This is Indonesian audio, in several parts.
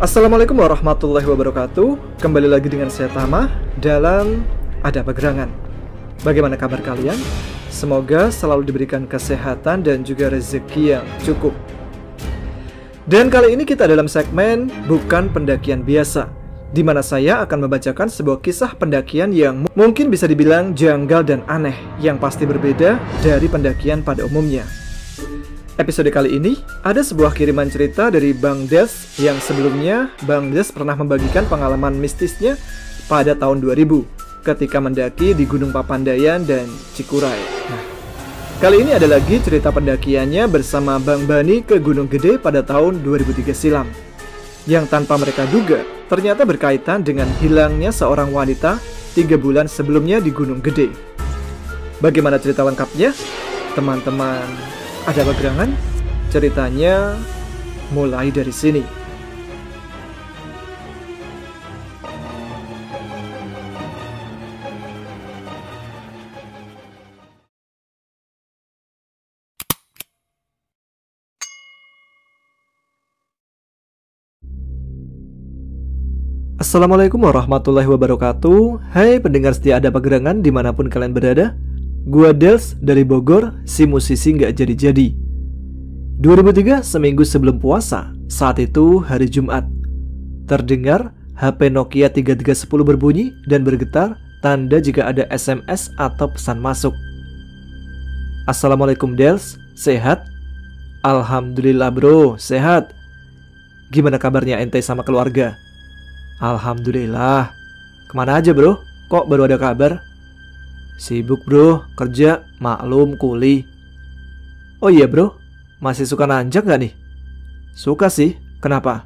Assalamualaikum warahmatullahi wabarakatuh. Kembali lagi dengan saya Tama dalam Ada Apa Gerangan. Bagaimana kabar kalian? Semoga selalu diberikan kesehatan dan juga rezeki yang cukup. Dan kali ini kita dalam segmen Bukan Pendakian Biasa, di mana saya akan membacakan sebuah kisah pendakian yang mungkin bisa dibilang janggal dan aneh, yang pasti berbeda dari pendakian pada umumnya. Episode kali ini ada sebuah kiriman cerita dari Bang Des, yang sebelumnya Bang Des pernah membagikan pengalaman mistisnya pada tahun 2000 ketika mendaki di Gunung Papandayan dan Cikuray. Nah, kali ini ada lagi cerita pendakiannya bersama Bang Bani ke Gunung Gede pada tahun 2003 silam, yang tanpa mereka duga ternyata berkaitan dengan hilangnya seorang wanita 3 bulan sebelumnya di Gunung Gede. Bagaimana cerita lengkapnya? Teman-teman Ada Apa Gerangan, ceritanya mulai dari sini. Assalamualaikum warahmatullahi wabarakatuh. Hai pendengar setia Ada Apa Gerangan dimanapun kalian berada. Gua Dels dari Bogor, si musisi nggak jadi-jadi. 2003, seminggu sebelum puasa. Saat itu hari Jumat. Terdengar HP Nokia 3310 berbunyi dan bergetar, tanda jika ada SMS atau pesan masuk. Assalamualaikum Dels, sehat? Alhamdulillah bro, sehat. Gimana kabarnya ente sama keluarga? Alhamdulillah. Kemana aja bro? Kok baru ada kabar? Sibuk bro, kerja, maklum, kuli. Oh iya bro, masih suka nanjak gak nih? Suka sih, kenapa?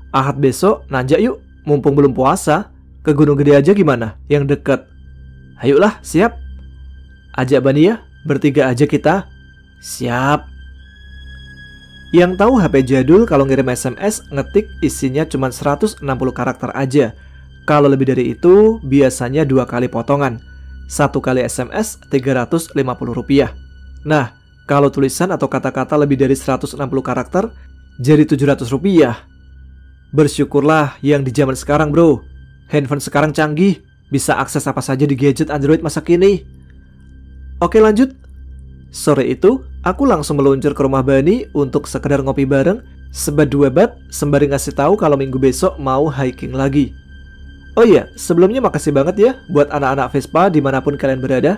Ahad besok nanjak yuk, mumpung belum puasa. Ke Gunung Gede aja gimana, yang deket? Ayolah, siap. Ajak Bani ya, bertiga aja kita. Siap. Yang tahu HP jadul kalau ngirim SMS ngetik isinya cuma 160 karakter aja. Kalau lebih dari itu biasanya 2 kali potongan. 1 kali SMS Rp350. Nah, kalau tulisan atau kata-kata lebih dari 160 karakter jadi Rp700. Bersyukurlah yang di zaman sekarang bro. Handphone sekarang canggih, bisa akses apa saja di gadget Android masa kini. Oke lanjut. Sore itu aku langsung meluncur ke rumah Bani untuk sekedar ngopi bareng, sebat dua bat sembari ngasih tahu kalau minggu besok mau hiking lagi. Oh iya, sebelumnya makasih banget ya buat anak-anak Vespa dimanapun kalian berada.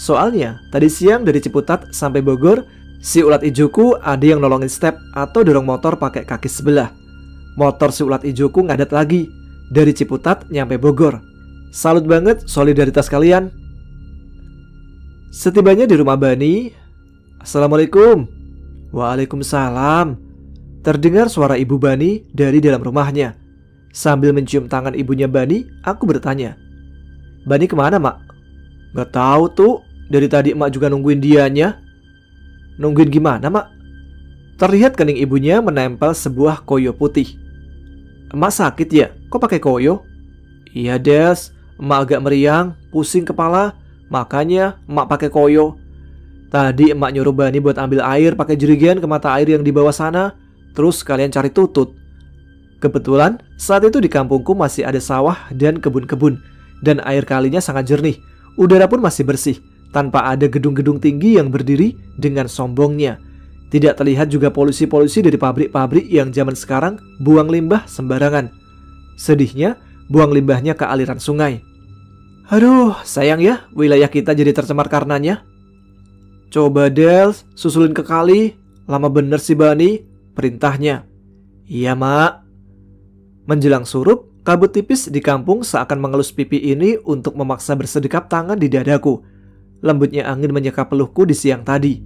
Soalnya, tadi siang dari Ciputat sampai Bogor, si ulat ijoku ada yang nolongin step atau dorong motor pakai kaki sebelah. Motor si ulat ijoku ngadat lagi, dari Ciputat nyampe Bogor. Salut banget solidaritas kalian. Setibanya di rumah Bani, Assalamualaikum. Waalaikumsalam. Terdengar suara ibu Bani dari dalam rumahnya. Sambil mencium tangan ibunya Bani, aku bertanya, Bani kemana mak? Gak tahu tuh, dari tadi emak juga nungguin dianya. Nungguin gimana mak? Terlihat kening ibunya menempel sebuah koyo putih. Emak sakit ya? Kok pakai koyo? Iya Des, emak agak meriang, pusing kepala, makanya emak pakai koyo. Tadi emak nyuruh Bani buat ambil air pakai jerigen ke mata air yang di bawah sana, terus kalian cari tutut. Kebetulan saat itu di kampungku masih ada sawah dan kebun-kebun, dan air kalinya sangat jernih. Udara pun masih bersih, tanpa ada gedung-gedung tinggi yang berdiri dengan sombongnya. Tidak terlihat juga polusi-polusi dari pabrik-pabrik yang zaman sekarang buang limbah sembarangan. Sedihnya, buang limbahnya ke aliran sungai. Aduh, sayang ya wilayah kita jadi tercemar karenanya. Coba Dels, susulin ke kali. Lama bener sih Bani, perintahnya. Iya mak. Menjelang surup, kabut tipis di kampung seakan mengelus pipi ini untuk memaksa bersedekap tangan di dadaku. Lembutnya angin menyeka peluhku di siang tadi.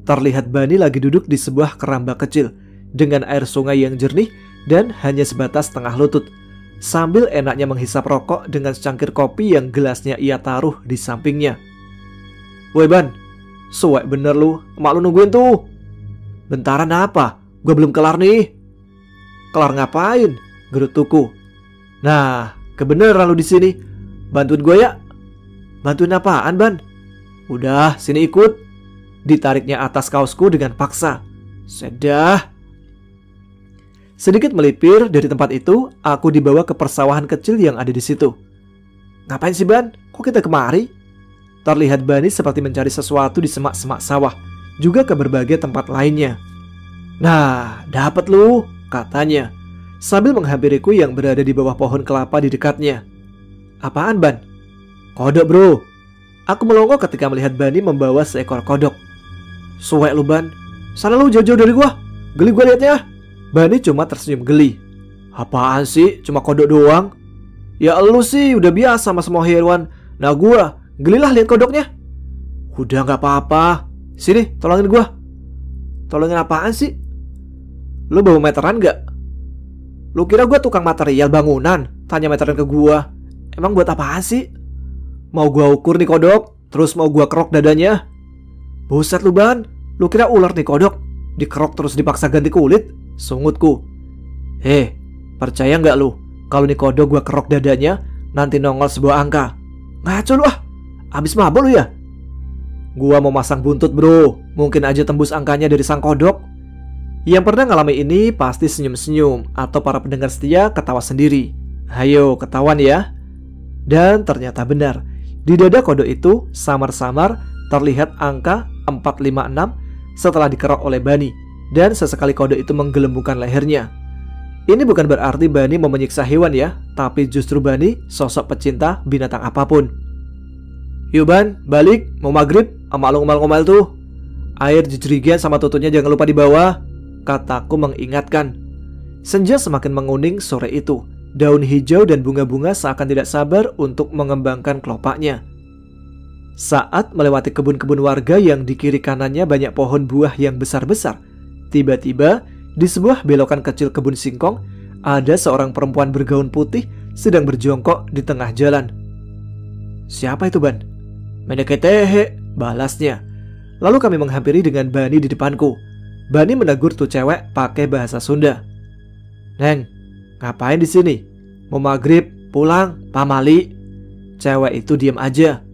Terlihat Bani lagi duduk di sebuah keramba kecil dengan air sungai yang jernih dan hanya sebatas tengah lutut, sambil enaknya menghisap rokok dengan secangkir kopi yang gelasnya ia taruh di sampingnya. Woi Ban, suwek bener lu, emak lu nungguin tuh. Bentaran apa? Gue belum kelar nih. Kelar ngapain? Gerutuku. Nah, kebeneran lu di sini. Bantuin gue ya. Bantuin apaan, Ban? Udah, sini ikut. Ditariknya atas kaosku dengan paksa. Sedah. Sedikit melipir dari tempat itu, aku dibawa ke persawahan kecil yang ada di situ. Ngapain sih Ban? Kok kita kemari? Terlihat Bani seperti mencari sesuatu di semak-semak sawah, juga ke berbagai tempat lainnya. Nah, dapat lu, katanya, sambil menghampiriku yang berada di bawah pohon kelapa di dekatnya. Apaan Ban? Kodok bro. Aku melongo ketika melihat Bani membawa seekor kodok. Suwek lu Ban, sana lu jauh-jauh dari gua. Geli gua liatnya. Bani cuma tersenyum geli. Apaan sih, cuma kodok doang? Ya lu sih udah biasa sama semua hewan. Nah gua, gelilah lihat kodoknya. Udah gak apa-apa. Sini, tolongin gua. Tolongin apaan sih? Lu bawa meteran gak? Lu kira gua tukang material bangunan? Tanya meteran ke gua. Emang buat apaan sih? Mau gua ukur nih kodok, terus mau gua kerok dadanya. Buset lu Ban, lu kira ular nih kodok? Dikerok terus dipaksa ganti kulit? Sungutku. Percaya gak lu? Kalau nih kodok gua kerok dadanya, nanti nongol sebuah angka. Ngaco lu ah, abis mabok lu ya? Gua mau masang buntut bro, mungkin aja tembus angkanya dari sang kodok. Yang pernah ngalami ini pasti senyum-senyum, atau para pendengar setia ketawa sendiri. Hayo ketahuan ya. Dan ternyata benar, di dada kodok itu samar-samar terlihat angka 456 setelah dikerok oleh Bani. Dan sesekali kodok itu menggelembungkan lehernya. Ini bukan berarti Bani mau menyiksa hewan ya, tapi justru Bani sosok pecinta binatang apapun. Yuk Ban, balik, mau maghrib, sama lu ngomel-ngomel tuh. Air jejerigen sama tututnya jangan lupa dibawa, kataku mengingatkan. Senja semakin menguning sore itu. Daun hijau dan bunga-bunga seakan tidak sabar untuk mengembangkan kelopaknya. Saat melewati kebun-kebun warga yang di kiri kanannya banyak pohon buah yang besar-besar, tiba-tiba di sebuah belokan kecil kebun singkong, ada seorang perempuan bergaun putih sedang berjongkok di tengah jalan. Siapa itu Ban? Meneketehe, balasnya. Lalu kami menghampiri dengan Bani di depanku. Bani menegur tuh cewek pakai bahasa Sunda. Neng, ngapain di sini? Mau maghrib, pulang, pamali. Cewek itu diam aja.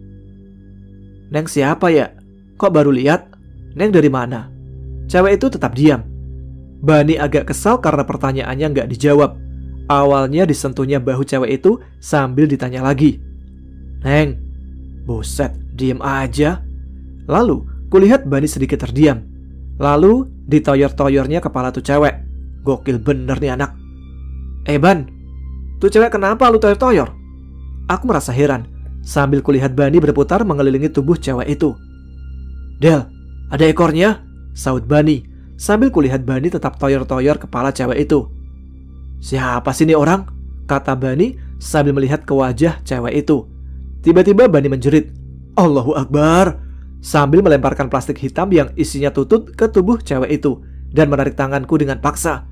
Neng siapa ya? Kok baru lihat? Neng dari mana? Cewek itu tetap diam. Bani agak kesal karena pertanyaannya nggak dijawab. Awalnya disentuhnya bahu cewek itu sambil ditanya lagi. Neng, buset, diem aja. Lalu kulihat Bani sedikit terdiam. Lalu ditoyor-toyornya kepala tuh cewek. Gokil bener nih anak. Ban, tuh cewek kenapa lu toyor-toyor? Aku merasa heran sambil kulihat Bani berputar mengelilingi tubuh cewek itu. Del, ada ekornya, saut Bani sambil kulihat Bani tetap toyor-toyor kepala cewek itu. Siapa sih ini orang? Kata Bani sambil melihat ke wajah cewek itu. Tiba-tiba Bani menjerit, Allahu Akbar, sambil melemparkan plastik hitam yang isinya tutut ke tubuh cewek itu dan menarik tanganku dengan paksa.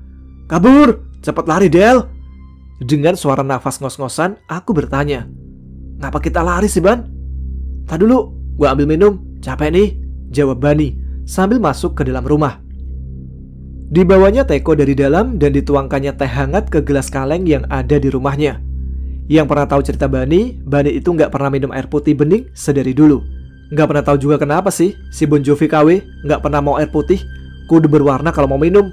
Kabur, cepat lari Del. Dengan suara nafas ngos-ngosan, aku bertanya, ngapa kita lari sih Ban? Tadi dulu, gua ambil minum, capek nih, jawab Bani sambil masuk ke dalam rumah. Dibawanya teko dari dalam dan dituangkannya teh hangat ke gelas kaleng yang ada di rumahnya. Yang pernah tahu cerita Bani itu nggak pernah minum air putih bening sedari dulu. Nggak pernah tahu juga kenapa sih si Bon Jovi KW nggak pernah mau air putih, kudu berwarna kalau mau minum.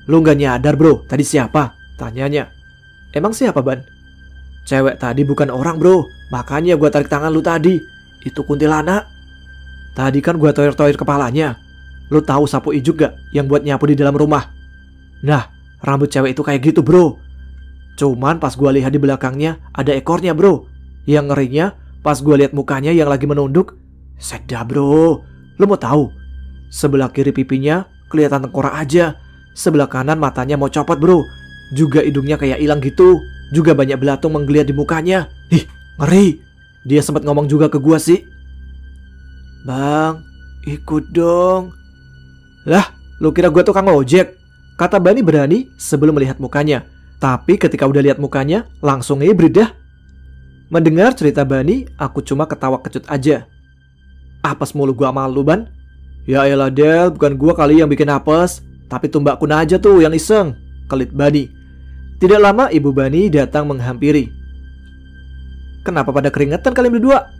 Lu nggak nyadar bro, tadi siapa? Tanyanya. Emang siapa Ban? Cewek tadi bukan orang bro, makanya gua tarik tangan lu tadi. Itu kuntilanak. Tadi kan gua toyor-toyor kepalanya. Lu tahu sapu ijuk gak yang buat nyapu di dalam rumah? Nah, rambut cewek itu kayak gitu bro. Cuman pas gua lihat di belakangnya ada ekornya bro. Yang ngerinya pas gua lihat mukanya yang lagi menunduk. Seda bro. Lu mau tahu? Sebelah kiri pipinya kelihatan tengkorak aja. Sebelah kanan matanya mau copot bro. Juga hidungnya kayak hilang gitu. Juga banyak belatung menggeliat di mukanya. Ih, ngeri. Dia sempat ngomong juga ke gua sih. Bang, ikut dong. Lah, lu kira gue tukang ojek? Kata Bani berani sebelum melihat mukanya. Tapi ketika udah lihat mukanya, langsung hibrid dah. Mendengar cerita Bani, aku cuma ketawa kecut aja. Apes mulu gua sama lu Ban? Ya elah Del, bukan gua kali yang bikin apes, tapi tumbak kuna aja tuh yang iseng, kelit Bani. Tidak lama ibu Bani datang menghampiri. Kenapa pada keringetan kalian berdua?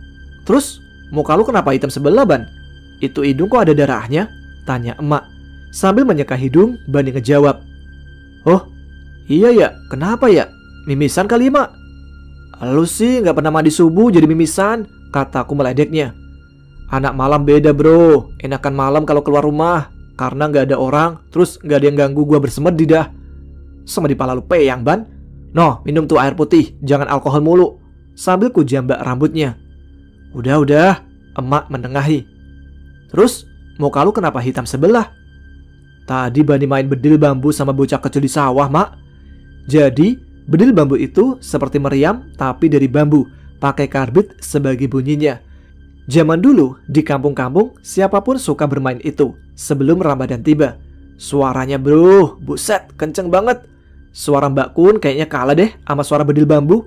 Terus, muka lu kenapa hitam sebelah Ban? Itu hidung kok ada darahnya? Tanya emak. Sambil menyeka hidung, Bani ngejawab. Oh, iya ya, kenapa ya? Mimisan kali, Mak? Lu sih nggak pernah mandi subuh jadi mimisan, kataku meledeknya. Anak malam beda bro, enakan malam kalau keluar rumah. Karena nggak ada orang, terus nggak ada yang ganggu gua bersemedi dah. Semedi pala lu peyang, Ban. Noh, minum tuh air putih, jangan alkohol mulu. Sambil ku jambak rambutnya. Udah, emak menengahi. Terus, muka lu kenapa hitam sebelah? Tadi Bani main bedil bambu sama bocah kecil di sawah, Mak. Jadi, bedil bambu itu seperti meriam tapi dari bambu, pakai karbit sebagai bunyinya. Zaman dulu, di kampung-kampung, siapapun suka bermain itu sebelum Ramadan tiba. Suaranya bro, buset, kenceng banget. Suara Mbak Kun kayaknya kalah deh sama suara bedil bambu.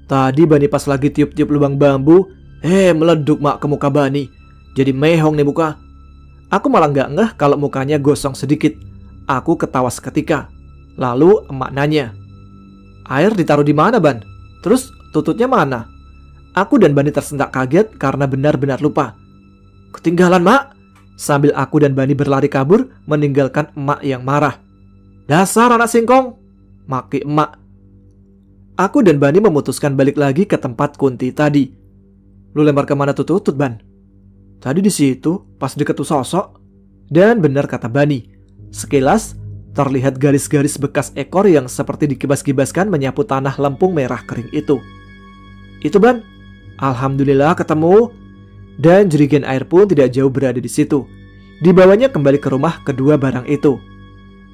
Tadi Bani pas lagi tiup-tiup lubang bambu, meleduk Mak ke muka Bani. Jadi mehong nih muka. Aku malah nggak ngeh kalau mukanya gosong sedikit. Aku ketawa seketika. Lalu emak nanya, air ditaruh di mana, Ban? Terus tututnya mana? Aku dan Bani tersentak kaget karena benar-benar lupa. Ketinggalan, Mak. Sambil aku dan Bani berlari kabur meninggalkan emak yang marah. Dasar anak singkong, maki emak. Aku dan Bani memutuskan balik lagi ke tempat Kunti tadi. Lu lempar kemana tuh tutut, Ban? Tadi di situ, pas deket tuh sosok. Dan benar kata Bani. Sekilas, terlihat garis-garis bekas ekor yang seperti dikibas-kibaskan menyapu tanah lempung merah kering itu. Itu, Ban. Alhamdulillah ketemu. Dan jerigen air pun tidak jauh berada di situ. Dibawanya kembali ke rumah kedua barang itu.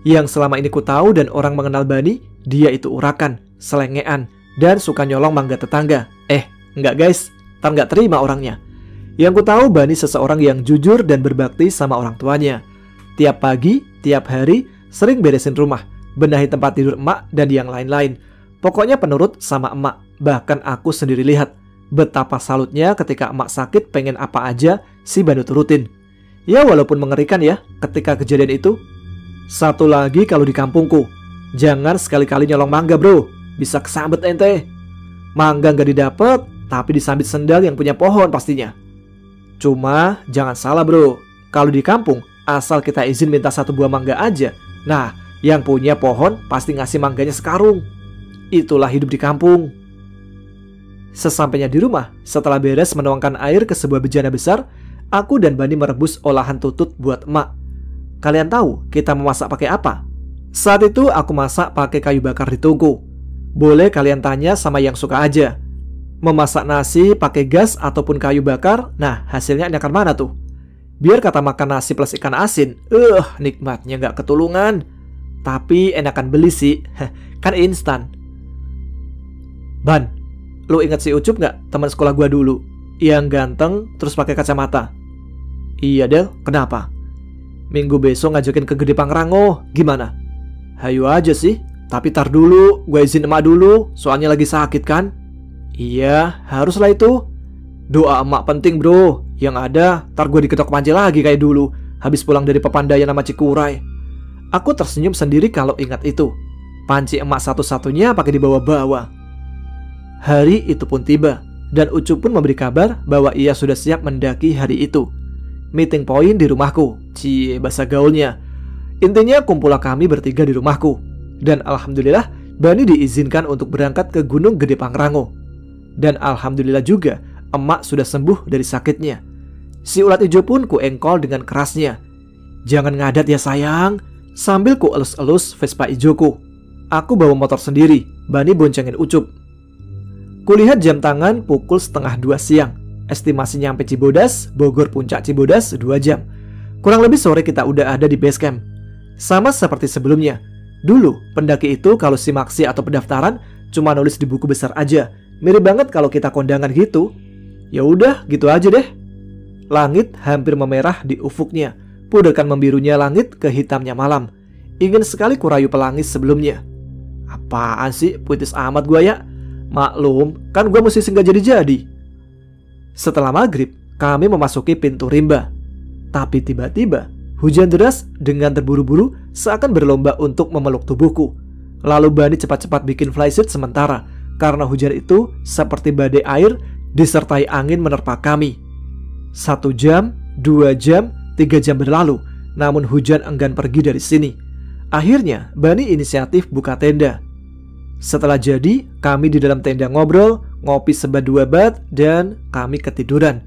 Yang selama ini ku tahu dan orang mengenal Bani, dia itu urakan, selengean, dan suka nyolong mangga tetangga. Enggak guys, ntar nggak terima orangnya. Yang ku tahu Bani seseorang yang jujur dan berbakti sama orang tuanya. Tiap pagi, tiap hari, sering beresin rumah, benahi tempat tidur emak dan yang lain-lain. Pokoknya penurut sama emak. Bahkan aku sendiri lihat betapa salutnya ketika emak sakit pengen apa aja si Bani turutin. Ya walaupun mengerikan ya ketika kejadian itu. Satu lagi kalau di kampungku, jangan sekali-kali nyolong mangga bro, bisa kesambet ente. Mangga nggak didapet, tapi disambit sendal yang punya pohon pastinya. Cuma jangan salah bro, kalau di kampung asal kita izin minta satu buah mangga aja, nah yang punya pohon pasti ngasih mangganya sekarung. Itulah hidup di kampung. Sesampainya di rumah, setelah beres menuangkan air ke sebuah bejana besar, aku dan Bani merebus olahan tutut buat emak. Kalian tahu kita memasak pakai apa? Saat itu aku masak pakai kayu bakar di tungku. Boleh kalian tanya sama yang suka aja. Memasak nasi pakai gas ataupun kayu bakar, nah hasilnya enakan mana tuh? Biar kata makan nasi plus ikan asin, nikmatnya nggak ketulungan. Tapi enakan beli sih, kan instan. Ban, lu inget si Ucup nggak, teman sekolah gua dulu, yang ganteng terus pakai kacamata? Iya Del, kenapa? Minggu besok ngajakin ke Gede Pangrango, gimana? Hayu aja sih, tapi tar dulu, gue izin emak dulu, soalnya lagi sakit kan? Iya, haruslah itu. Doa emak penting bro, yang ada tar gue diketok panci lagi kayak dulu, habis pulang dari Pepandayan sama Cikuray. Aku tersenyum sendiri kalau ingat itu. Panci emak satu-satunya pakai dibawa-bawa. Hari itu pun tiba, dan Ucup pun memberi kabar bahwa ia sudah siap mendaki hari itu. Meeting point di rumahku, bahasa gaulnya. Intinya kumpulah kami bertiga di rumahku. Dan alhamdulillah Bani diizinkan untuk berangkat ke Gunung Gede Pangrango. Dan alhamdulillah juga emak sudah sembuh dari sakitnya. Si ulat hijau pun ku engkol dengan kerasnya. Jangan ngadat ya sayang. Sambil ku elus-elus Vespa hijauku. Aku bawa motor sendiri, Bani boncengin Ucup. Kulihat jam tangan pukul 1:30 siang. Estimasi nyampe Cibodas, Bogor Puncak Cibodas 2 jam. Kurang lebih sore kita udah ada di base camp. Sama seperti sebelumnya. Dulu pendaki itu kalau simaksi atau pendaftaran cuma nulis di buku besar aja. Mirip banget kalau kita kondangan gitu. Ya udah gitu aja deh. Langit hampir memerah di ufuknya. Pudarkan membirunya langit ke hitamnya malam. Ingin sekali kurayu pelangis sebelumnya. Apaan sih puitis amat gua ya? Maklum, kan gue mesti singgah jadi-jadi. Setelah maghrib, kami memasuki pintu rimba. Tapi tiba-tiba, hujan deras dengan terburu-buru seakan berlomba untuk memeluk tubuhku. Lalu Bani cepat-cepat bikin flysheet sementara, karena hujan itu seperti badai air disertai angin menerpa kami. 1 jam, 2 jam, 3 jam berlalu, namun hujan enggan pergi dari sini. Akhirnya Bani inisiatif buka tenda. Setelah jadi, kami di dalam tenda ngobrol, ngopi sebat dua bat, dan kami ketiduran.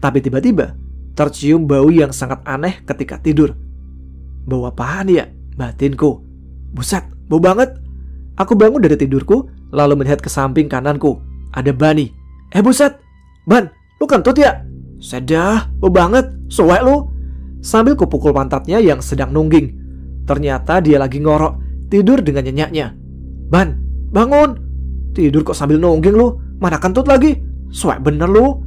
Tapi tiba-tiba tercium bau yang sangat aneh ketika tidur. Bau apaan ya? Batinku. Buset, bau banget. Aku bangun dari tidurku, lalu melihat ke samping kananku. Ada Bani. Buset, Ban, lu kentut ya? Sedah, bau banget, suwek lu. Sambil kupukul pantatnya yang sedang nungging. Ternyata dia lagi ngorok, tidur dengan nyenyaknya. Ban, bangun. Tidur kok sambil nungging lu? Mana kentut lagi? Suwek bener lu.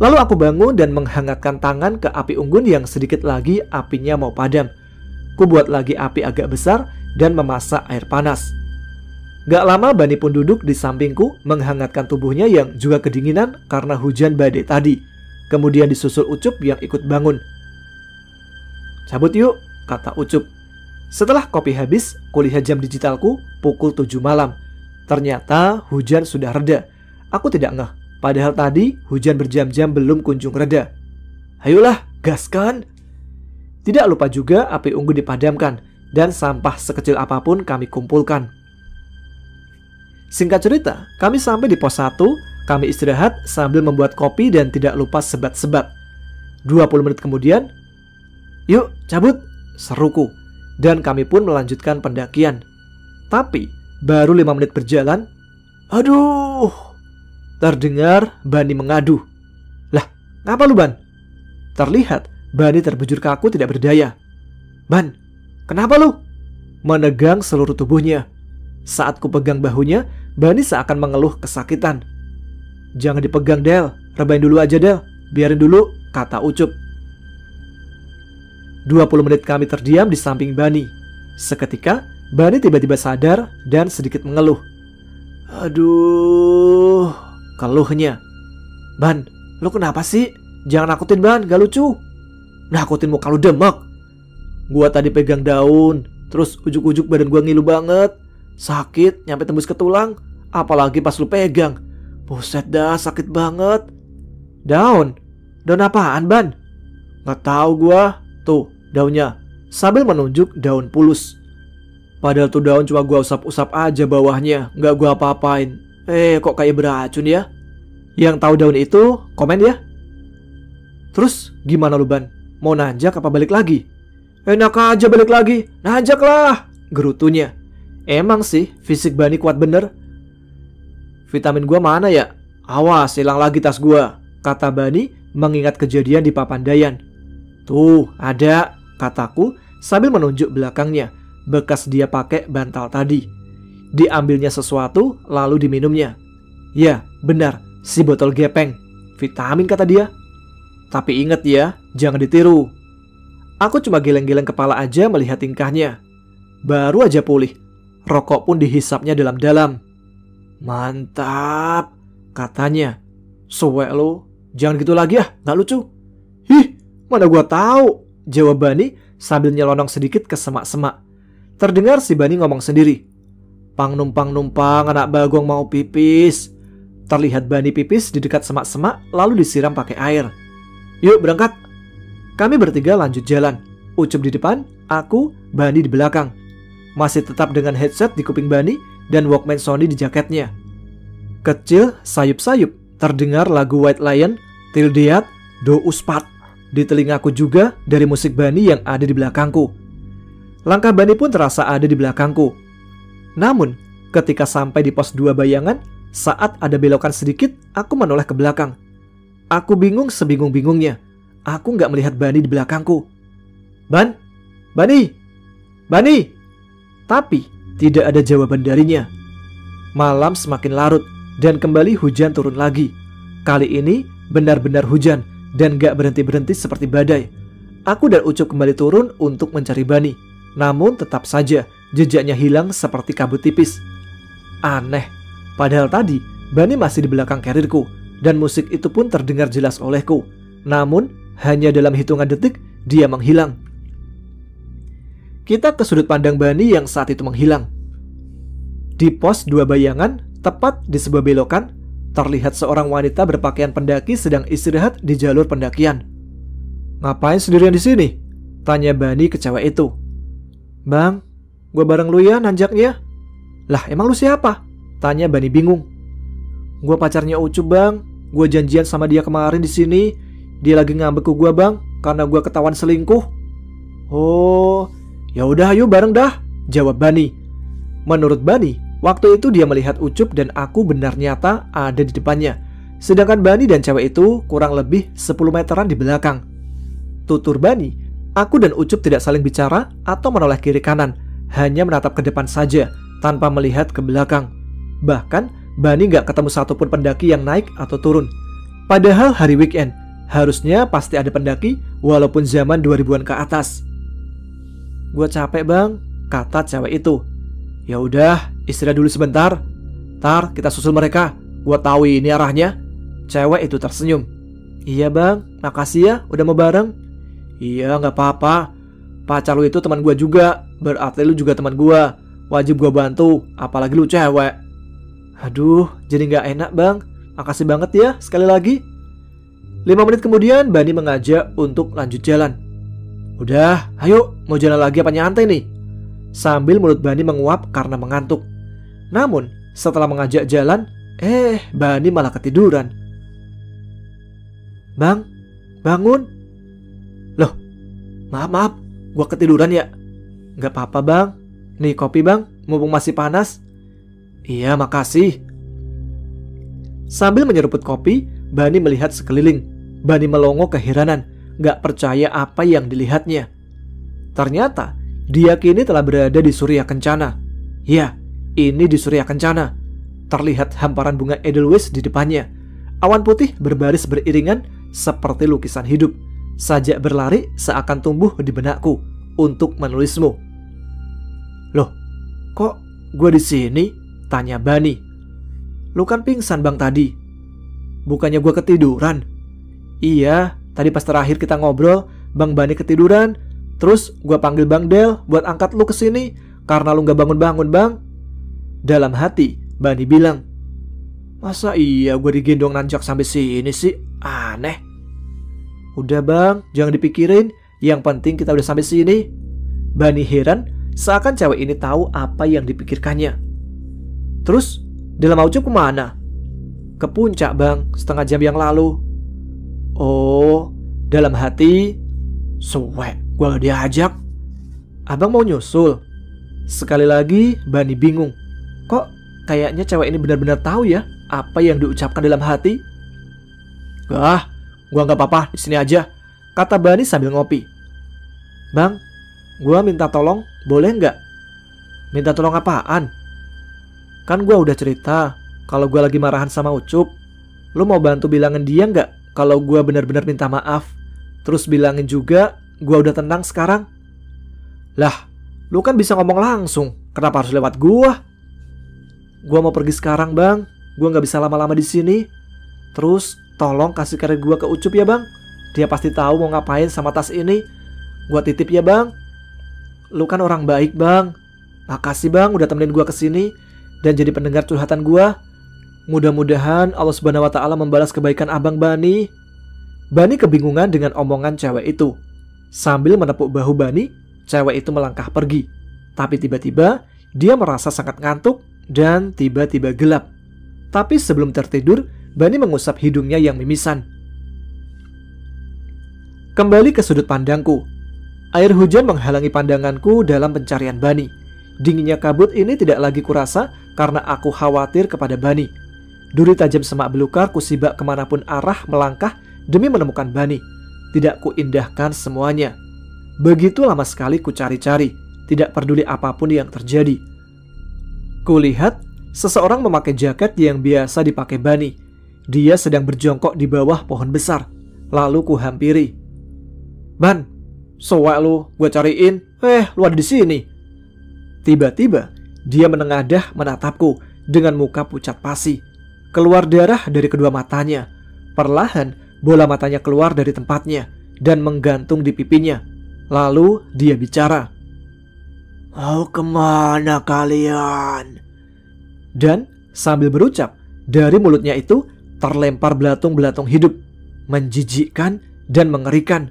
Lalu aku bangun dan menghangatkan tangan ke api unggun yang sedikit lagi apinya mau padam. Ku buat lagi api agak besar dan memasak air panas. Gak lama Bani pun duduk di sampingku menghangatkan tubuhnya yang juga kedinginan karena hujan badai tadi. Kemudian disusul Ucup yang ikut bangun. Cabut yuk, kata Ucup. Setelah kopi habis, kulihat jam digitalku pukul 7 malam. Ternyata hujan sudah reda. Aku tidak ngeh, padahal tadi hujan berjam-jam belum kunjung reda. Ayolah, gaskan. Tidak lupa juga api unggun dipadamkan dan sampah sekecil apapun kami kumpulkan. Singkat cerita, kami sampai di pos 1, kami istirahat sambil membuat kopi dan tidak lupa sebat-sebat. 20 menit kemudian, yuk cabut, seruku. Dan kami pun melanjutkan pendakian. Tapi, baru 5 menit berjalan, aduh, terdengar Bani mengadu. Lah, ngapa lu Ban? Terlihat Bani terbujur kaku tidak berdaya. Ban, kenapa lu? Menegang seluruh tubuhnya. Saat ku pegang bahunya, Bani seakan mengeluh kesakitan. Jangan dipegang Del, rebahin dulu aja Del, biarin dulu, kata Ucup. 20 menit kami terdiam di samping Bani. Seketika, Bani tiba-tiba sadar dan sedikit mengeluh. Aduh, keluhnya. Ban, lu kenapa sih? Jangan nakutin Ban, gak lucu. Nakutin muka lu demek. Gua tadi pegang daun, terus ujuk-ujuk badan gua ngilu banget. Sakit, nyampe tembus ke tulang. Apalagi pas lu pegang. Buset dah, sakit banget. Daun? Daun apaan Ban? Gak tahu gua. Tuh, daunnya. Sambil menunjuk daun pulus. Padahal tuh daun cuma gua usap-usap aja bawahnya, gak gua apa-apain. Kok kayak beracun ya? Yang tahu daun itu, komen ya. Terus gimana lu Ban? Mau nanjak apa balik lagi? Enak aja balik lagi, nanjak lah, gerutunya. Emang sih, fisik Bani kuat bener. Vitamin gua mana ya? Awas, hilang lagi tas gua, kata Bani mengingat kejadian di Papandayan. Tuh, ada, kataku sambil menunjuk belakangnya, bekas dia pakai bantal tadi. Diambilnya sesuatu, lalu diminumnya. Ya, benar, si botol gepeng. Vitamin kata dia. Tapi ingat ya, jangan ditiru. Aku cuma geleng-geleng kepala aja melihat tingkahnya. Baru aja pulih, rokok pun dihisapnya dalam-dalam. Mantap, katanya. Suwek lo, jangan gitu lagi ya, gak lucu. Hih, mana gua tahu, jawab Bani sambil nyelonong sedikit ke semak-semak. Terdengar si Bani ngomong sendiri. Pang numpang-numpang anak bagong mau pipis. Terlihat Bani pipis di dekat semak-semak lalu disiram pakai air. Yuk berangkat. Kami bertiga lanjut jalan. Ucup di depan, aku, Bani di belakang. Masih tetap dengan headset di kuping Bani dan Walkman Sony di jaketnya. Kecil, sayup-sayup, terdengar lagu White Lion, Till Death, Do Uspat di telingaku juga dari musik Bani yang ada di belakangku. Langkah Bani pun terasa ada di belakangku. Namun, ketika sampai di pos 2 bayangan, saat ada belokan sedikit, aku menoleh ke belakang. Aku bingung sebingung-bingungnya. Aku nggak melihat Bani di belakangku. Ban? Bani? Bani? Tapi tidak ada jawaban darinya. Malam semakin larut dan kembali hujan turun lagi. Kali ini benar-benar hujan dan gak berhenti-berhenti seperti badai. Aku dan Ucup kembali turun untuk mencari Bani. Namun tetap saja jejaknya hilang seperti kabut tipis. Aneh, padahal tadi Bani masih di belakang karirku dan musik itu pun terdengar jelas olehku. Namun hanya dalam hitungan detik dia menghilang. Kita ke sudut pandang Bani yang saat itu menghilang. Di pos 2 bayangan, tepat di sebuah belokan, terlihat seorang wanita berpakaian pendaki sedang istirahat di jalur pendakian. Ngapain sendirian di sini? Tanya Bani ke cewek itu. Bang, Gue bareng lu ya nanjaknya. Lah emang lu siapa? Tanya Bani bingung. Gue pacarnya Ucup bang. Gue janjian sama dia kemarin di sini. Dia lagi ngambek ke gue bang, karena gue ketahuan selingkuh. Oh, ya udah ayo bareng dah, jawab Bani. Menurut Bani, waktu itu dia melihat Ucup dan aku benar nyata ada di depannya. Sedangkan Bani dan cewek itu kurang lebih 10 meteran di belakang. Tutur Bani, aku dan Ucup tidak saling bicara atau menoleh kiri kanan, hanya menatap ke depan saja tanpa melihat ke belakang. Bahkan Bani gak ketemu satupun pendaki yang naik atau turun. Padahal hari weekend, harusnya pasti ada pendaki walaupun zaman 2000-an ke atas. Gue capek bang, kata cewek itu. Ya udah, istirahat dulu sebentar. Ntar kita susul mereka. Gue tahu ini arahnya. Cewek itu tersenyum. Iya bang, makasih ya udah mau bareng. Iya gak apa-apa. Pacar lu itu teman gue juga. Berarti lu juga teman gue. Wajib gue bantu, apalagi lu cewek. Aduh, jadi gak enak bang. Makasih banget ya sekali lagi. 5 menit kemudian Bani mengajak untuk lanjut jalan. Udah, ayo mau jalan lagi apa nyantai nih? Sambil mulut Bani menguap karena mengantuk. Namun setelah mengajak jalan, Bani malah ketiduran. Bang, bangun. Loh, maaf, gua ketiduran ya. Gak apa-apa bang. Nih kopi bang, mumpung masih panas. Iya makasih. Sambil menyeruput kopi, Bani melihat sekeliling. Bani melongo keheranan, gak percaya apa yang dilihatnya. Ternyata dia kini telah berada di Surya Kencana. Ya, ini di Surya Kencana. Terlihat hamparan bunga edelweiss di depannya. Awan putih berbaris beriringan seperti lukisan hidup. Sajak berlari seakan tumbuh di benakku untuk menulismu. Loh, kok gue di sini? Tanya Bani. Lu kan pingsan bang tadi. Bukannya gue ketiduran? Iya, tadi pas terakhir kita ngobrol, Bang Bani ketiduran. Terus gue panggil Bang Del buat angkat lu ke sini karena lu gak bangun-bangun bang. Dalam hati, Bani bilang, masa iya gue digendong nanjak sampai sini sih? Aneh. Udah bang, jangan dipikirin. Yang penting kita udah sampai sini. Bani heran, seakan cewek ini tahu apa yang dipikirkannya. Terus, Del mau Ucup kemana? Ke puncak bang, setengah jam yang lalu. Oh, dalam hati, suwe, gue gak diajak. Abang mau nyusul? Sekali lagi, Bani bingung. Kok kayaknya cewek ini benar-benar tahu ya apa yang diucapkan dalam hati? Gak, gue gak apa-apa, di sini aja, kata Bani sambil ngopi. Bang, gue minta tolong, boleh nggak? Minta tolong apaan? Kan gue udah cerita kalau gue lagi marahan sama Ucup. Lu mau bantu bilangin dia nggak kalau gue benar-benar minta maaf? Terus bilangin juga gue udah tenang sekarang. Lah, lu kan bisa ngomong langsung. Kenapa harus lewat gue? Gue mau pergi sekarang bang. Gue nggak bisa lama-lama di sini. Terus tolong kasih karet gue ke Ucup ya bang. Dia pasti tahu mau ngapain sama tas ini. Gue titip ya bang. Lu kan orang baik bang. Makasih bang udah temenin gue kesini dan jadi pendengar curhatan gue. Mudah-mudahan Allah Subhanahu wa Ta'ala membalas kebaikan abang Bani. Bani kebingungan dengan omongan cewek itu. Sambil menepuk bahu Bani, cewek itu melangkah pergi. Tapi tiba-tiba dia merasa sangat ngantuk dan tiba-tiba gelap. Tapi sebelum tertidur, Bani mengusap hidungnya yang mimisan. Kembali ke sudut pandangku. Air hujan menghalangi pandanganku dalam pencarian Bani. Dinginnya kabut ini tidak lagi kurasa karena aku khawatir kepada Bani. Duri tajam semak belukar kusibak kemanapun arah melangkah demi menemukan Bani. Tidak kuindahkan semuanya. Begitu lama sekali ku cari-cari, tidak peduli apapun yang terjadi. Kulihat seseorang memakai jaket yang biasa dipakai Bani. Dia sedang berjongkok di bawah pohon besar. Lalu ku hampiri. Ban, sowak lu, gue cariin. Lu ada di sini. Tiba-tiba dia menengadah menatapku dengan muka pucat pasi. Keluar darah dari kedua matanya. Perlahan bola matanya keluar dari tempatnya dan menggantung di pipinya. Lalu dia bicara. Mau kemana kalian? Dan sambil berucap, dari mulutnya itu terlempar belatung-belatung hidup. Menjijikkan dan mengerikan.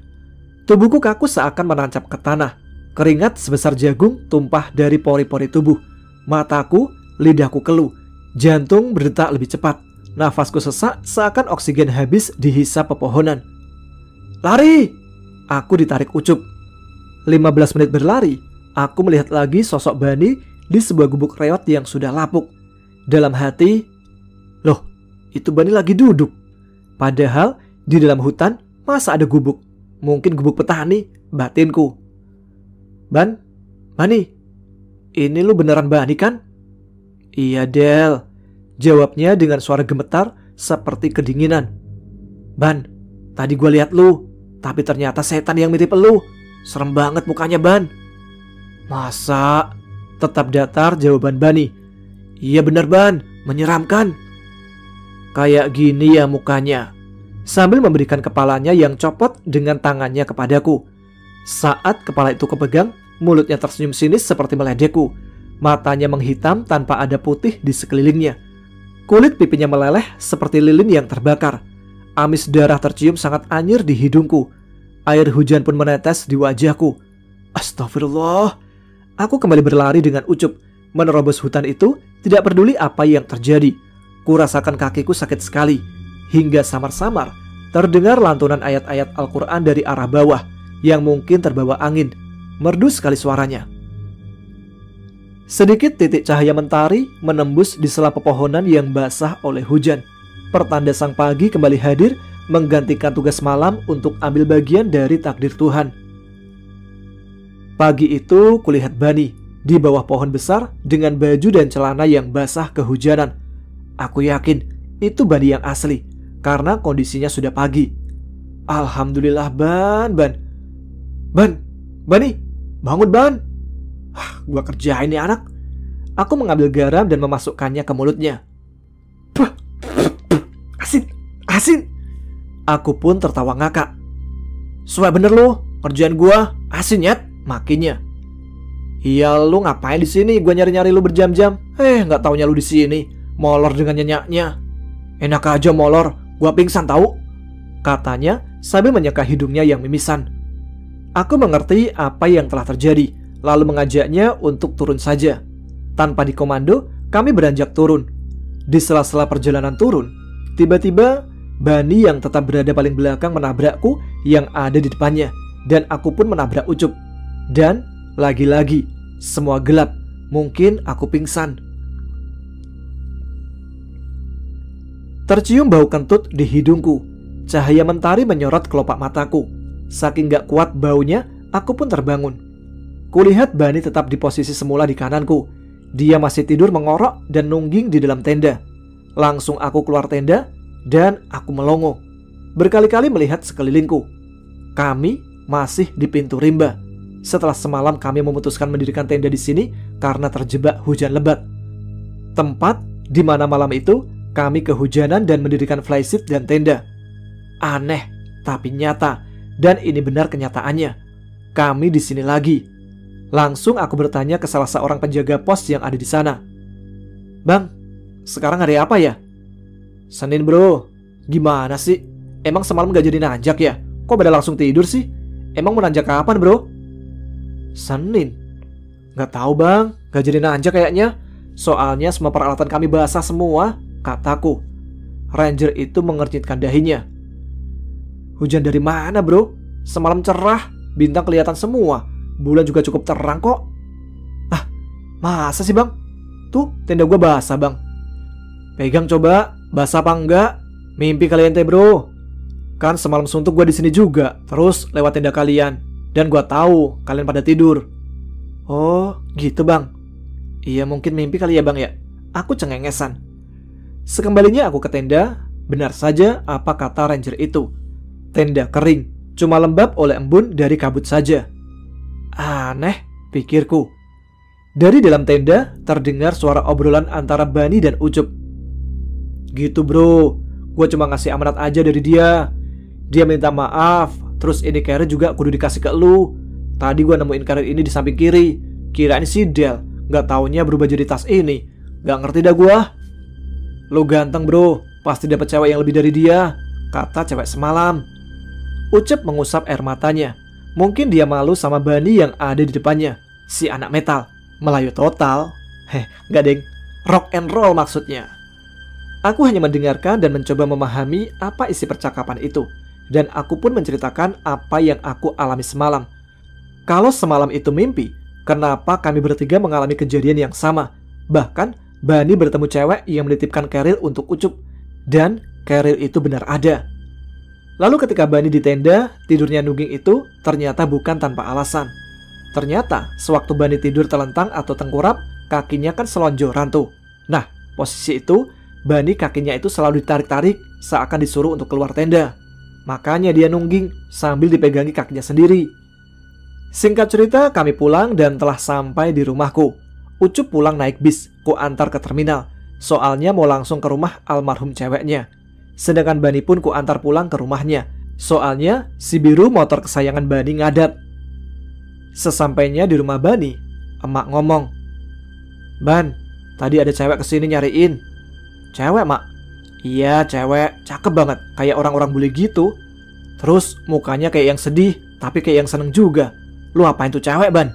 Tubuhku kaku seakan menancap ke tanah. Keringat sebesar jagung tumpah dari pori-pori tubuh. Mataku, lidahku keluh. Jantung berdetak lebih cepat. Nafasku sesak seakan oksigen habis dihisap pepohonan. Lari! Aku ditarik Ucup. 15 menit berlari, aku melihat lagi sosok Bani di sebuah gubuk reot yang sudah lapuk. Dalam hati, loh, itu Bani lagi duduk. Padahal di dalam hutan masa ada gubuk? Mungkin gubuk petani, batinku. Bani, ini lu beneran Bani kan? Iya Del, jawabnya dengan suara gemetar seperti kedinginan. Ban, tadi gue lihat lu, tapi ternyata setan yang mirip lu. Serem banget mukanya Ban. Masa? Tetap datar jawaban Bani. Iya bener Ban, menyeramkan. Kayak gini ya mukanya. Sambil memberikan kepalanya yang copot dengan tangannya kepadaku. Saat kepala itu kepegang, mulutnya tersenyum sinis seperti meledekku. Matanya menghitam tanpa ada putih di sekelilingnya. Kulit pipinya meleleh seperti lilin yang terbakar. Amis darah tercium sangat anyir di hidungku. Air hujan pun menetes di wajahku. Astagfirullah. Aku kembali berlari dengan Ucup. Menerobos hutan itu, tidak peduli apa yang terjadi. Kurasakan kakiku sakit sekali. Hingga samar-samar terdengar lantunan ayat-ayat Al-Quran dari arah bawah yang mungkin terbawa angin. Merdu sekali suaranya. Sedikit titik cahaya mentari menembus di sela pepohonan yang basah oleh hujan. Pertanda sang pagi kembali hadir menggantikan tugas malam untuk ambil bagian dari takdir Tuhan. Pagi itu kulihat Bani di bawah pohon besar dengan baju dan celana yang basah kehujanan. Aku yakin itu Bani yang asli karena kondisinya sudah pagi. Alhamdulillah Bani, bangun Ban. Gua kerjain nih anak. Aku mengambil garam dan memasukkannya ke mulutnya. Asin. Aku pun tertawa ngakak. Suwe bener lu, kerjaan gua asin nyet, makinya. Iya lu ngapain di sini? Gua nyari-nyari lu berjam-jam. Nggak taunya lu di sini, molor dengan nyenyaknya. Enak aja molor, gua pingsan tahu. Katanya sambil menyeka hidungnya yang mimisan. Aku mengerti apa yang telah terjadi, lalu mengajaknya untuk turun saja. Tanpa dikomando, kami beranjak turun. Di sela-sela perjalanan turun, tiba-tiba Bani yang tetap berada paling belakang menabrakku yang ada di depannya, dan aku pun menabrak Ucup. Dan lagi-lagi semua gelap. Mungkin aku pingsan. Tercium bau kentut di hidungku. Cahaya mentari menyorot kelopak mataku. Saking gak kuat baunya, aku pun terbangun. Kulihat Bani tetap di posisi semula di kananku. Dia masih tidur mengorok dan nungging di dalam tenda. Langsung aku keluar tenda dan aku melongo. Berkali-kali melihat sekelilingku. Kami masih di pintu rimba. Setelah semalam kami memutuskan mendirikan tenda di sini karena terjebak hujan lebat. Tempat di mana malam itu kami kehujanan dan mendirikan flysheet dan tenda. Aneh, tapi nyata. Dan ini benar kenyataannya. Kami di sini lagi. Langsung aku bertanya ke salah seorang penjaga pos yang ada di sana. Bang, sekarang hari apa ya? Senin bro. Gimana sih? Emang semalam gak jadi nanjak ya? Kok pada langsung tidur sih? Emang mau nanjak kapan bro? Senin. Gak tahu bang, gak jadi nanjak kayaknya. Soalnya semua peralatan kami basah semua, kataku. Ranger itu mengernyitkan dahinya. Hujan dari mana bro? Semalam cerah, bintang kelihatan semua. Bulan juga cukup terang kok. Masa sih bang? Tuh tenda gue basah bang. Pegang coba, basah apa enggak? Mimpi kalian teh bro. Kan semalam suntuk gue di sini juga, terus lewat tenda kalian. Dan gue tahu kalian pada tidur. Oh gitu bang. Iya mungkin mimpi kali ya bang ya. Aku cengengesan. Sekembalinya aku ke tenda, benar saja apa kata ranger itu. Tenda kering, cuma lembab oleh embun dari kabut saja. Aneh, pikirku. Dari dalam tenda terdengar suara obrolan antara Bani dan Ucup. Gitu bro, gue cuma ngasih amanat aja dari dia. Dia minta maaf, terus ini carrier juga kudu dikasih ke lu. Tadi gue nemuin carrier ini di samping kiri. Kirain si Del, gak taunya berubah jadi tas ini. Gak ngerti dah gue. Lu ganteng bro, pasti dapet cewek yang lebih dari dia, kata cewek semalam. Ucup mengusap air matanya. Mungkin dia malu sama Bani yang ada di depannya. Si anak metal. Melayu total. Nggak deng. Rock and roll maksudnya. Aku hanya mendengarkan dan mencoba memahami apa isi percakapan itu. Dan aku pun menceritakan apa yang aku alami semalam. Kalau semalam itu mimpi, kenapa kami bertiga mengalami kejadian yang sama? Bahkan, Bani bertemu cewek yang menitipkan keril untuk Ucup. Dan keril itu benar ada. Lalu ketika Bani di tenda, tidurnya Nungging itu ternyata bukan tanpa alasan. Ternyata sewaktu Bani tidur telentang atau tengkurap, kakinya kan selonjoran tuh. Nah, posisi itu, Bani kakinya itu selalu ditarik-tarik seakan disuruh untuk keluar tenda. Makanya dia nungging sambil dipegangi kakinya sendiri. Singkat cerita, kami pulang dan telah sampai di rumahku. Ucup pulang naik bis, ku antar ke terminal. Soalnya mau langsung ke rumah almarhum ceweknya. Sedangkan Bani pun ku antar pulang ke rumahnya. Soalnya si biru motor kesayangan Bani ngadat. Sesampainya di rumah Bani, emak ngomong, "Ban, tadi ada cewek kesini nyariin." "Cewek, mak?" "Iya, cewek, cakep banget, kayak orang-orang bule gitu. Terus mukanya kayak yang sedih, tapi kayak yang seneng juga. Lu apain tuh cewek, Ban?"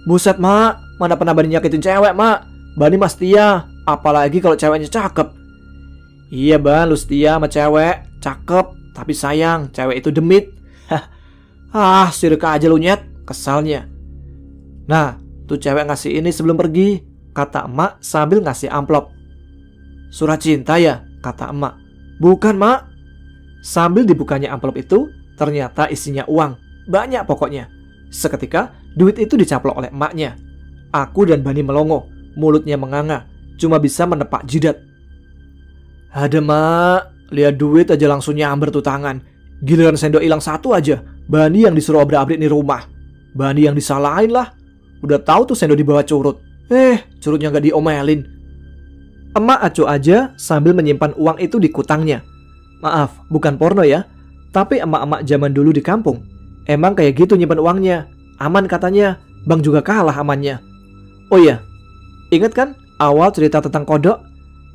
"Buset, mak, mana pernah Bani nyakitin cewek, mak. Bani mah setia, apalagi kalau ceweknya cakep." "Iya, Ban, lu setia sama cewek, cakep, tapi sayang, cewek itu demit." Sirik aja lu nyet, kesalnya. "Nah, tuh cewek ngasih ini sebelum pergi," kata emak sambil ngasih amplop. "Surat cinta ya?" kata emak. "Bukan, mak." Sambil dibukanya amplop itu, ternyata isinya uang, banyak pokoknya. Seketika, duit itu dicaplok oleh emaknya. Aku dan Bani melongo, mulutnya menganga, cuma bisa menepak jidat. "Ada, mak, lihat duit aja langsung nyamber tuh tangan. Giliran sendok hilang satu aja, Bani yang disuruh obrak-abrik nih rumah. Bani yang disalahin lah. Udah tahu tuh sendok dibawa curut. Curutnya gak diomelin." Emak acuh aja sambil menyimpan uang itu di kutangnya. Maaf, bukan porno ya. Tapi emak-emak zaman dulu di kampung emang kayak gitu nyimpan uangnya. Aman katanya, bank juga kalah amannya. Oh iya, ingat kan awal cerita tentang kodok?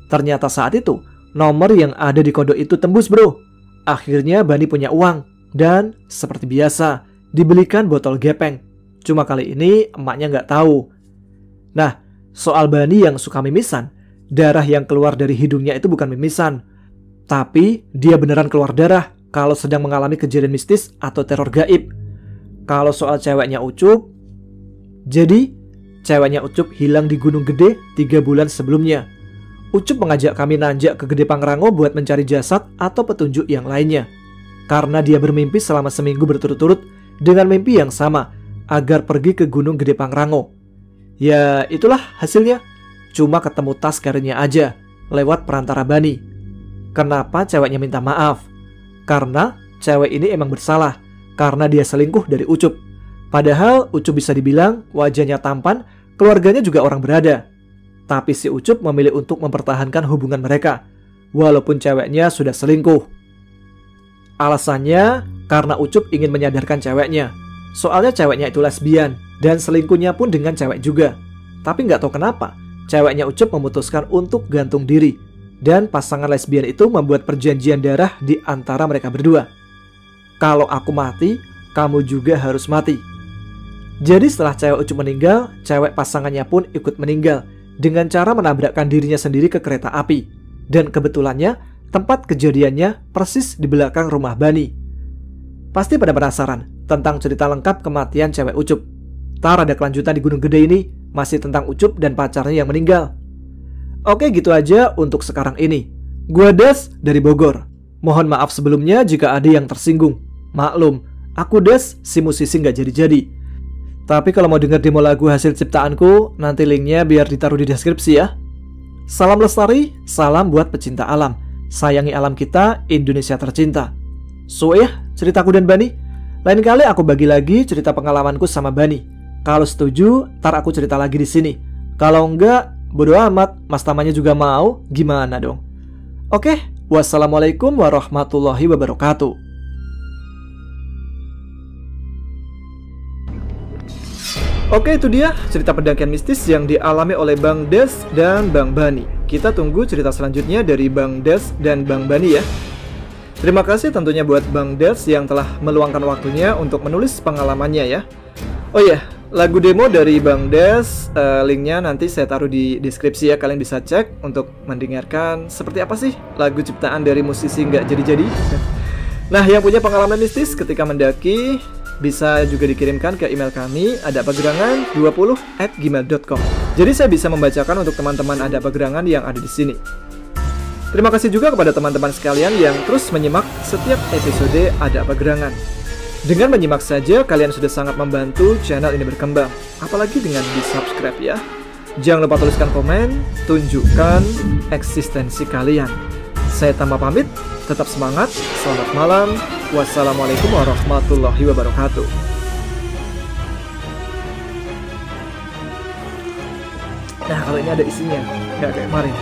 Ternyata saat itu nomor yang ada di kodok itu tembus, bro. Akhirnya Bani punya uang. Dan seperti biasa, dibelikan botol gepeng. Cuma kali ini emaknya nggak tahu. Nah, soal Bani yang suka mimisan, darah yang keluar dari hidungnya itu bukan mimisan. Tapi dia beneran keluar darah kalau sedang mengalami kejadian mistis atau teror gaib. Kalau soal ceweknya Ucup, jadi ceweknya Ucup hilang di Gunung Gede 3 bulan sebelumnya. Ucup mengajak kami nanjak ke Gede Pangrango buat mencari jasad atau petunjuk yang lainnya. Karena dia bermimpi selama seminggu berturut-turut dengan mimpi yang sama, agar pergi ke Gunung Gede Pangrango. Ya itulah hasilnya. Cuma ketemu tas karirnya aja, lewat perantara Bani. Kenapa ceweknya minta maaf? Karena cewek ini emang bersalah, karena dia selingkuh dari Ucup. Padahal Ucup bisa dibilang wajahnya tampan, keluarganya juga orang berada. Tapi si Ucup memilih untuk mempertahankan hubungan mereka, walaupun ceweknya sudah selingkuh. Alasannya karena Ucup ingin menyadarkan ceweknya. Soalnya ceweknya itu lesbian, dan selingkuhnya pun dengan cewek juga. Tapi nggak tahu kenapa, ceweknya Ucup memutuskan untuk gantung diri. Dan pasangan lesbian itu membuat perjanjian darah di antara mereka berdua. Kalau aku mati, kamu juga harus mati. Jadi setelah cewek Ucup meninggal, cewek pasangannya pun ikut meninggal dengan cara menabrakkan dirinya sendiri ke kereta api. Dan kebetulannya, tempat kejadiannya persis di belakang rumah Bani. Pasti pada penasaran tentang cerita lengkap kematian cewek Ucup. Tar ada kelanjutan di Gunung Gede ini, masih tentang Ucup dan pacarnya yang meninggal. Oke, gitu aja untuk sekarang ini. Gua Des dari Bogor. Mohon maaf sebelumnya jika ada yang tersinggung. Maklum, aku Des, si musisi nggak jadi-jadi. Tapi kalau mau denger demo lagu hasil ciptaanku, nanti linknya biar ditaruh di deskripsi ya. Salam lestari, salam buat pecinta alam. Sayangi alam kita, Indonesia tercinta. So ya, ceritaku dan Bani. Lain kali aku bagi lagi cerita pengalamanku sama Bani. Kalau setuju, ntar aku cerita lagi di sini. Kalau enggak, bodo amat, mas tamanya juga mau, gimana dong? Oke, wassalamualaikum warahmatullahi wabarakatuh. Oke, itu dia cerita pendakian mistis yang dialami oleh Bang Des dan Bang Bani. Kita tunggu cerita selanjutnya dari Bang Des dan Bang Bani ya. Terima kasih tentunya buat Bang Des yang telah meluangkan waktunya untuk menulis pengalamannya ya. Oh iya, lagu demo dari Bang Des, linknya nanti saya taruh di deskripsi ya. Kalian bisa cek untuk mendengarkan seperti apa sih lagu ciptaan dari musisi nggak jadi-jadi. Nah, yang punya pengalaman mistis ketika mendaki bisa juga dikirimkan ke email kami adapagerangan20@gmail.com. Jadi saya bisa membacakan untuk teman-teman Ada Pagerangan yang ada di sini. Terima kasih juga kepada teman-teman sekalian yang terus menyimak setiap episode Ada Pagerangan. Dengan menyimak saja kalian sudah sangat membantu channel ini berkembang, apalagi dengan di-subscribe ya. Jangan lupa tuliskan komen, tunjukkan eksistensi kalian. Saya Tama pamit, tetap semangat, selamat malam, wassalamualaikum warahmatullahi wabarakatuh. Nah, kalau ini ada isinya, nggak kayak kemarin.